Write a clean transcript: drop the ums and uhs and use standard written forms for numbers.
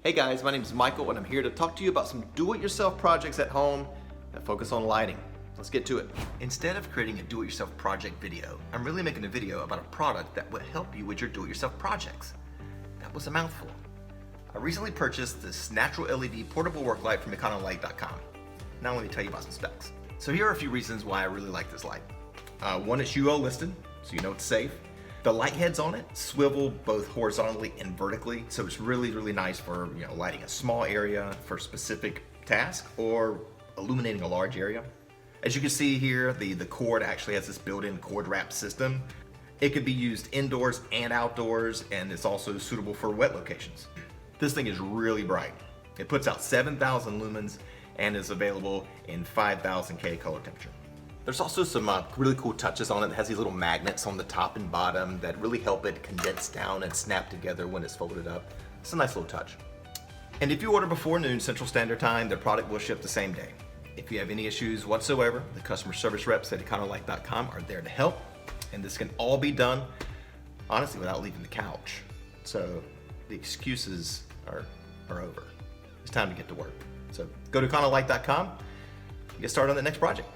Hey guys, my name is Michael and I'm here to talk to you about some do-it-yourself projects at home that focus on lighting. Let's get to it. Instead of creating a do-it-yourself project video, I'm really making a video about a product that will help you with your do-it-yourself projects. That was a mouthful. I recently purchased this natural LED portable work light from e-conolight.com. Now let me tell you about some specs. So here are a few reasons why I really like this light. One, it's UL listed, so you know it's safe. The light heads on it swivel both horizontally and vertically, so it's really nice for lighting a small area for a specific task or illuminating a large area. As you can see here, the cord actually has this built-in cord wrap system. It could be used indoors and outdoors, and it's also suitable for wet locations. This thing is really bright. It puts out 7,000 lumens and is available in 5,000 K color temperature. There's also some really cool touches on it. It has these little magnets on the top and bottom that really help it condense down and snap together when it's folded up. It's a nice little touch. And if you order before noon Central Standard Time, the product will ship the same day. If you have any issues whatsoever, the customer service reps at e-conolight.com are there to help. And this can all be done, honestly, without leaving the couch. So the excuses are over. It's time to get to work. So go to e-conolight.com and get started on the next project.